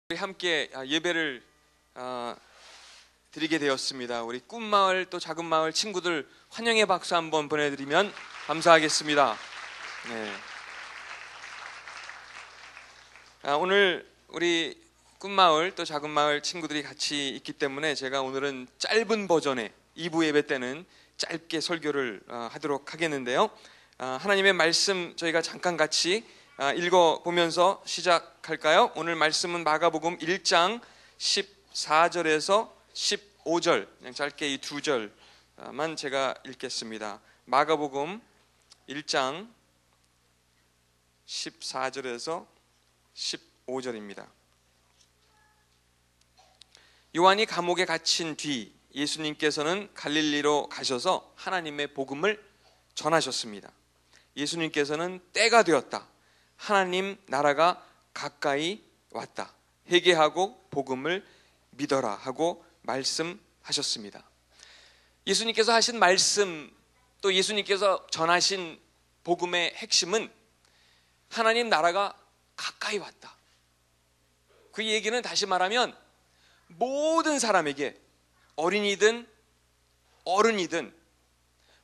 우리 함께 예배를 드리게 되었습니다. 우리 꿈마을 또 작은마을 친구들 환영의 박수 한번 보내드리면 감사하겠습니다. 네. 오늘 우리 꿈마을 또 작은마을 친구들이 같이 있기 때문에 제가 오늘은 짧은 버전의 2부 예배 때는 짧게 설교를 하도록 하겠는데요. 하나님의 말씀 저희가 잠깐 같이 읽어보면서 시작할까요? 오늘 말씀은 마가복음 1장 14절에서 15절, 그냥 짧게 이 두 절만 제가 읽겠습니다. 마가복음 1장 14절에서 15절입니다. 요한이 감옥에 갇힌 뒤 예수님께서는 갈릴리로 가셔서 하나님의 복음을 전하셨습니다. 예수님께서는 때가 되었다, 하나님 나라가 가까이 왔다, 회개하고 복음을 믿어라 하고 말씀하셨습니다. 예수님께서 하신 말씀, 또 예수님께서 전하신 복음의 핵심은 하나님 나라가 가까이 왔다. 그 얘기는 다시 말하면 모든 사람에게, 어린이든 어른이든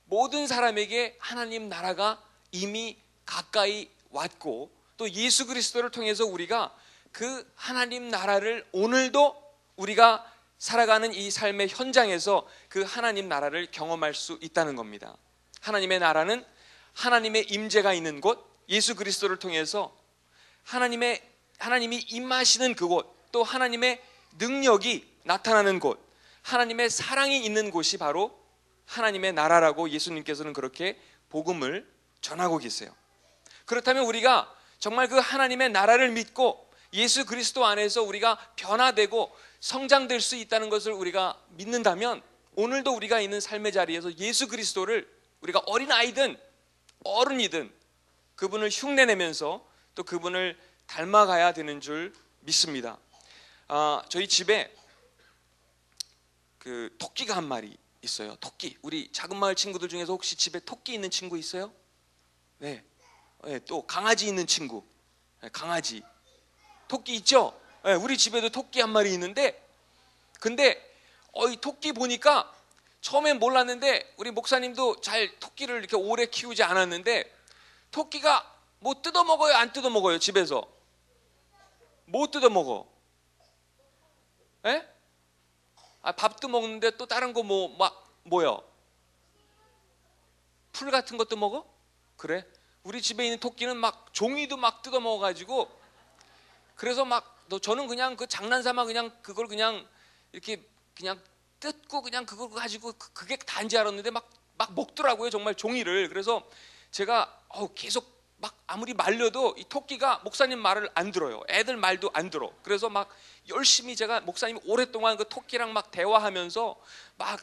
모든 사람에게 하나님 나라가 이미 가까이 왔고, 또 예수 그리스도를 통해서 우리가 그 하나님 나라를 오늘도 우리가 살아가는 이 삶의 현장에서 그 하나님 나라를 경험할 수 있다는 겁니다. 하나님의 나라는 하나님의 임재가 있는 곳, 예수 그리스도를 통해서 하나님이 임하시는 그곳, 또 하나님의 능력이 나타나는 곳, 하나님의 사랑이 있는 곳이 바로 하나님의 나라라고 예수님께서는 그렇게 복음을 전하고 계세요. 그렇다면 우리가 정말 그 하나님의 나라를 믿고 예수 그리스도 안에서 우리가 변화되고 성장될 수 있다는 것을 우리가 믿는다면, 오늘도 우리가 있는 삶의 자리에서 예수 그리스도를 우리가 어린아이든 어른이든 그분을 흉내내면서 또 그분을 닮아가야 되는 줄 믿습니다. 저희 집에 그 토끼가 한 마리 있어요. 토끼. 우리 작은 마을 친구들 중에서 혹시 집에 토끼 있는 친구 있어요? 네. 네, 또 강아지 있는 친구. 네, 강아지. 토끼 있죠? 네, 우리 집에도 토끼 한 마리 있는데, 근데 이 토끼 보니까 처음엔 몰랐는데, 우리 목사님도 잘 토끼를 이렇게 오래 키우지 않았는데, 토끼가 뭐 뜯어먹어요, 안 뜯어먹어요? 집에서 뭐 뜯어먹어? 예? 밥도 먹는데 또 다른 거 뭐요? 풀 같은 것도 먹어? 그래? 우리 집에 있는 토끼는 막 종이도 막 뜯어 먹어가지고, 그래서 저는 그냥 그 장난삼아 그냥 그걸 그냥 이렇게 그냥 뜯고 그냥 그걸 가지고 그게 단지 알았는데 막 먹더라고요, 정말 종이를. 그래서 제가 계속 막 아무리 말려도 이 토끼가 목사님 말을 안 들어요. 애들 말도 안 들어. 그래서 막 열심히 제가 목사님 오랫동안 그 토끼랑 막 대화하면서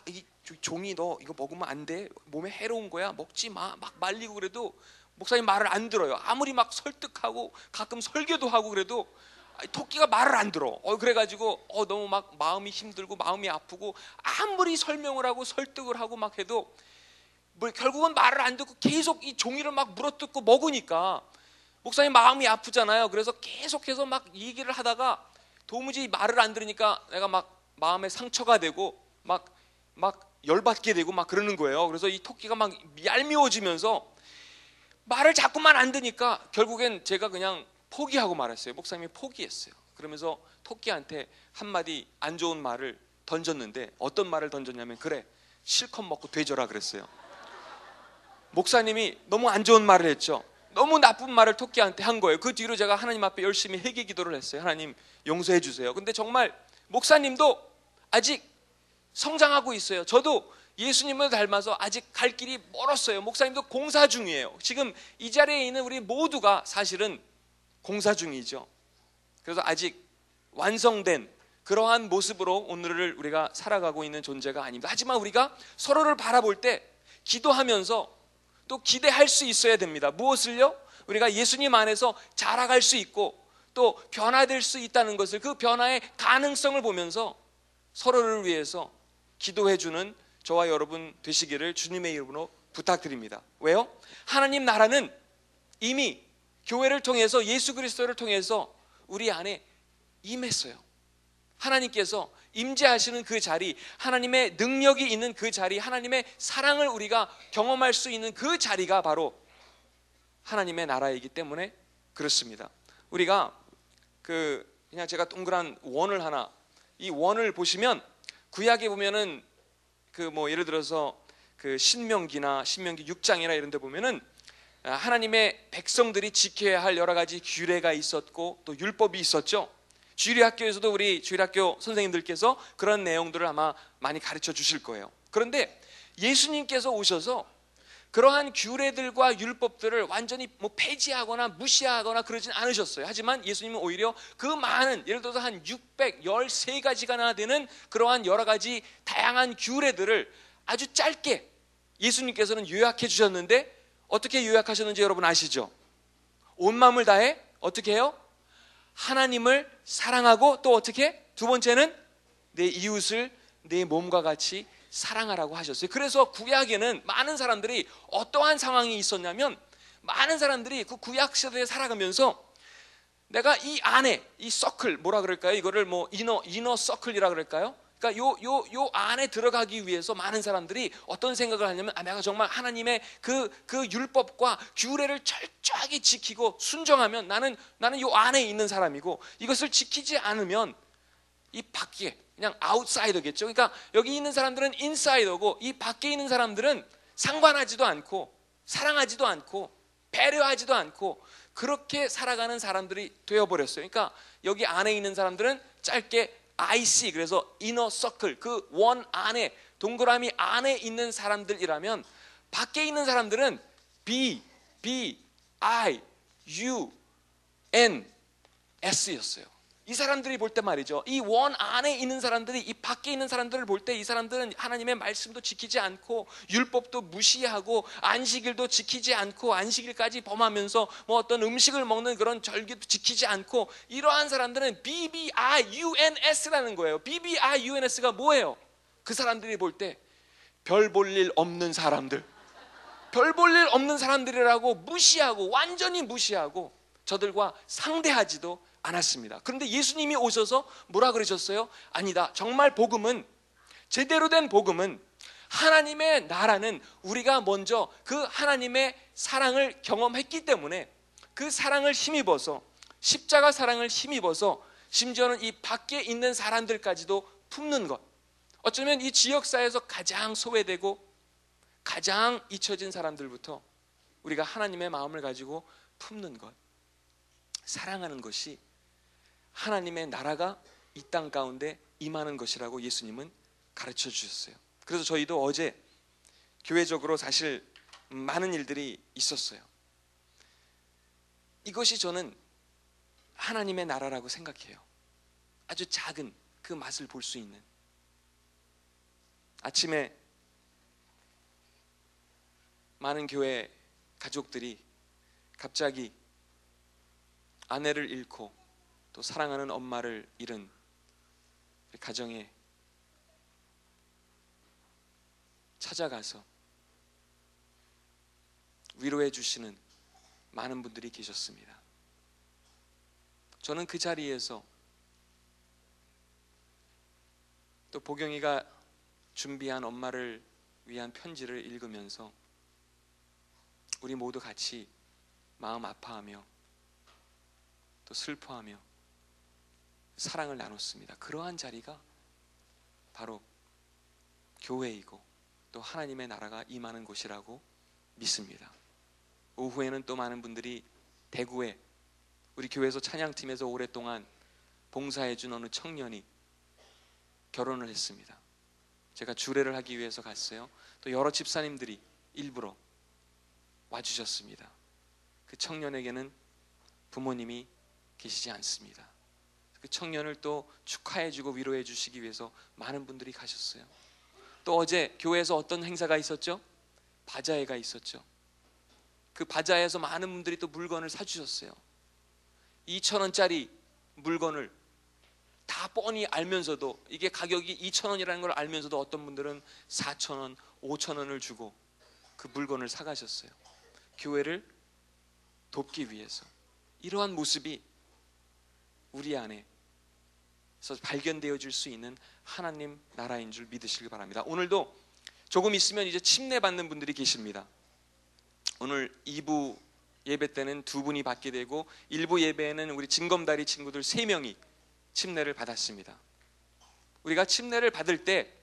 이 종이 너 이거 먹으면 안 돼, 몸에 해로운 거야, 먹지 마, 막 말리고 그래도 목사님 말을 안 들어요. 아무리 막 설득하고 가끔 설교도 하고 그래도 토끼가 말을 안 들어. 그래가지고 너무 막 마음이 힘들고 마음이 아프고, 아무리 설명을 하고 설득을 하고 막 해도 결국은 말을 안 듣고 계속 이 종이를 막 물어뜯고 먹으니까 목사님 마음이 아프잖아요. 그래서 계속해서 막 얘기를 하다가 도무지 말을 안 들으니까 내가 막 마음에 상처가 되고 막 열받게 되고 막 그러는 거예요. 그래서 이 토끼가 막 얄미워지면서 말을 자꾸만 안 듣니까 결국엔 제가 그냥 포기하고 말았어요. 목사님이 포기했어요. 그러면서 토끼한테 한마디 안 좋은 말을 던졌는데, 어떤 말을 던졌냐면, 그래 실컷 먹고 되져라 그랬어요. 목사님이 너무 안 좋은 말을 했죠. 너무 나쁜 말을 토끼한테 한 거예요. 그 뒤로 제가 하나님 앞에 열심히 회개 기도를 했어요. 하나님 용서해 주세요. 근데 정말 목사님도 아직 성장하고 있어요. 저도 예수님을 닮아서 아직 갈 길이 멀었어요. 목사님도 공사 중이에요. 지금 이 자리에 있는 우리 모두가 사실은 공사 중이죠. 그래서 아직 완성된 그러한 모습으로 오늘을 우리가 살아가고 있는 존재가 아닙니다. 하지만 우리가 서로를 바라볼 때 기도하면서 또 기대할 수 있어야 됩니다. 무엇을요? 우리가 예수님 안에서 자라갈 수 있고 또 변화될 수 있다는 것을, 그 변화의 가능성을 보면서 서로를 위해서 기도해주는 저와 여러분 되시기를 주님의 이름으로 부탁드립니다. 왜요? 하나님 나라는 이미 교회를 통해서 예수 그리스도를 통해서 우리 안에 임했어요. 하나님께서 임재하시는 그 자리, 하나님의 능력이 있는 그 자리, 하나님의 사랑을 우리가 경험할 수 있는 그 자리가 바로 하나님의 나라이기 때문에 그렇습니다. 우리가 그냥 제가 동그란 원을 하나, 이 원을 보시면 구약에 보면은 예를 들어서 신명기나 신명기 6장이나 이런 데 보면은 하나님의 백성들이 지켜야 할 여러 가지 규례가 있었고 또 율법이 있었죠. 주일학교에서도 우리 주일학교 선생님들께서 그런 내용들을 아마 많이 가르쳐 주실 거예요. 그런데 예수님께서 오셔서 그러한 규례들과 율법들을 완전히 폐지하거나 무시하거나 그러진 않으셨어요. 하지만 예수님은 오히려 그 많은, 예를 들어서 한 613가지가나 되는 그러한 여러 가지 다양한 규례들을 아주 짧게 예수님께서는 요약해 주셨는데, 어떻게 요약하셨는지 여러분 아시죠? 온 마음을 다해 어떻게 해요? 하나님을 사랑하고 또 어떻게? 두 번째는 내 이웃을 내 몸과 같이 사랑하라고 하셨어요. 그래서 구약에는 많은 사람들이 어떠한 상황이 있었냐면, 많은 사람들이 그 구약 시대에 살아가면서 내가 이 안에 이 서클, 뭐라 그럴까요? 이거를 이너 서클이라 그럴까요? 그러니까 요 안에 들어가기 위해서 많은 사람들이 어떤 생각을 하냐면, 내가 정말 하나님의 그 율법과 규례를 철저하게 지키고 순종하면 나는 요 안에 있는 사람이고, 이것을 지키지 않으면 이 밖에 그냥 아웃사이더겠죠. 그러니까 여기 있는 사람들은 인사이더고 이 밖에 있는 사람들은 상관하지도 않고 사랑하지도 않고 배려하지도 않고 그렇게 살아가는 사람들이 되어버렸어요. 그러니까 여기 안에 있는 사람들은 짧게 IC, 그래서 이너 서클, 그 원 안에, 동그라미 안에 있는 사람들이라면, 밖에 있는 사람들은 B, I, U, N, S였어요. 이 사람들이 볼 때 말이죠, 이 원 안에 있는 사람들이 이 밖에 있는 사람들을 볼 때 이 사람들은 하나님의 말씀도 지키지 않고 율법도 무시하고 안식일도 지키지 않고 안식일까지 범하면서 어떤 음식을 먹는 그런 절기도 지키지 않고, 이러한 사람들은 BBIUNS라는 거예요. BBIUNS가 뭐예요? 그 사람들이 볼 때 별 볼 일 없는 사람들, 별 볼 일 없는 사람들이라고 무시하고, 완전히 무시하고 저들과 상대하지도 않았습니다. 그런데 예수님이 오셔서 뭐라 그러셨어요? 아니다. 정말 복음은, 제대로 된 복음은, 하나님의 나라는 우리가 먼저 그 하나님의 사랑을 경험했기 때문에 그 사랑을 힘입어서, 십자가 사랑을 힘입어서 심지어는 이 밖에 있는 사람들까지도 품는 것, 어쩌면 이 지역사회에서 가장 소외되고 가장 잊혀진 사람들부터 우리가 하나님의 마음을 가지고 품는 것, 사랑하는 것이 하나님의 나라가 이 땅 가운데 임하는 것이라고 예수님은 가르쳐 주셨어요. 그래서 저희도 어제 교회적으로 사실 많은 일들이 있었어요. 이것이 저는 하나님의 나라라고 생각해요. 아주 작은 그 맛을 볼 수 있는. 아침에 많은 교회 가족들이 갑자기 아내를 잃고 또 사랑하는 엄마를 잃은 가정에 찾아가서 위로해 주시는 많은 분들이 계셨습니다. 저는 그 자리에서 또 보경이가 준비한 엄마를 위한 편지를 읽으면서 우리 모두 같이 마음 아파하며 또 슬퍼하며 사랑을 나눴습니다. 그러한 자리가 바로 교회이고 또 하나님의 나라가 임하는 곳이라고 믿습니다. 오후에는 또 많은 분들이 대구에 우리 교회에서 찬양팀에서 오랫동안 봉사해준 어느 청년이 결혼을 했습니다. 제가 주례를 하기 위해서 갔어요. 또 여러 집사님들이 일부러 와주셨습니다. 그 청년에게는 부모님이 계시지 않습니다. 그 청년을 또 축하해주고 위로해 주시기 위해서 많은 분들이 가셨어요. 또 어제 교회에서 어떤 행사가 있었죠? 바자회가 있었죠. 그 바자회에서 많은 분들이 또 물건을 사주셨어요. 2,000원짜리 물건을 다 뻔히 알면서도, 이게 가격이 2,000원이라는 걸 알면서도 어떤 분들은 4,000원, 5,000원을 주고 그 물건을 사가셨어요. 교회를 돕기 위해서. 이러한 모습이 우리 안에 발견되어질 수 있는 하나님 나라인 줄 믿으시길 바랍니다. 오늘도 조금 있으면 이제 침례 받는 분들이 계십니다. 오늘 2부 예배 때는 2분이 받게 되고 1부 예배에는 우리 징검다리 친구들 3명이 침례를 받았습니다. 우리가 침례를 받을 때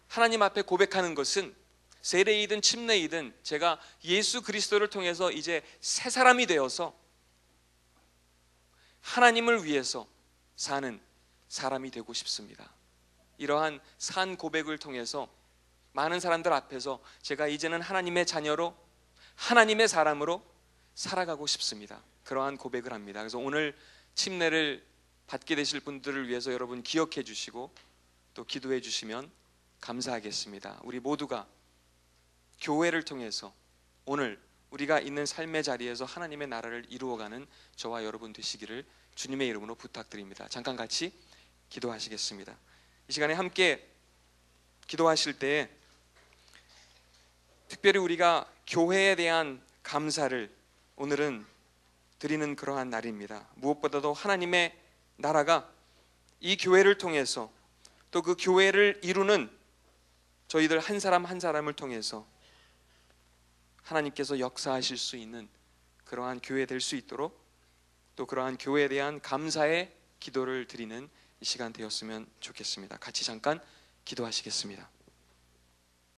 하나님 앞에 고백하는 것은 세례이든 침례이든 제가 예수 그리스도를 통해서 이제 새 사람이 되어서 하나님을 위해서 사는 사람이 되고 싶습니다. 이러한 산 고백을 통해서 많은 사람들 앞에서 제가 이제는 하나님의 자녀로 하나님의 사람으로 살아가고 싶습니다. 그러한 고백을 합니다. 그래서 오늘 침례를 받게 되실 분들을 위해서 여러분 기억해 주시고 또 기도해 주시면 감사하겠습니다. 우리 모두가 교회를 통해서 오늘 우리가 있는 삶의 자리에서 하나님의 나라를 이루어가는 저와 여러분 되시기를 주님의 이름으로 부탁드립니다. 잠깐 같이 기도하시겠습니다. 이 시간에 함께 기도하실 때 특별히 우리가 교회에 대한 감사를 오늘은 드리는 그러한 날입니다. 무엇보다도 하나님의 나라가 이 교회를 통해서 또 그 교회를 이루는 저희들 한 사람 한 사람을 통해서 하나님께서 역사하실 수 있는 그러한 교회 될 수 있도록 또 그러한 교회에 대한 감사의 기도를 드리는 이 시간 되었으면 좋겠습니다. 같이 잠깐 기도하시겠습니다.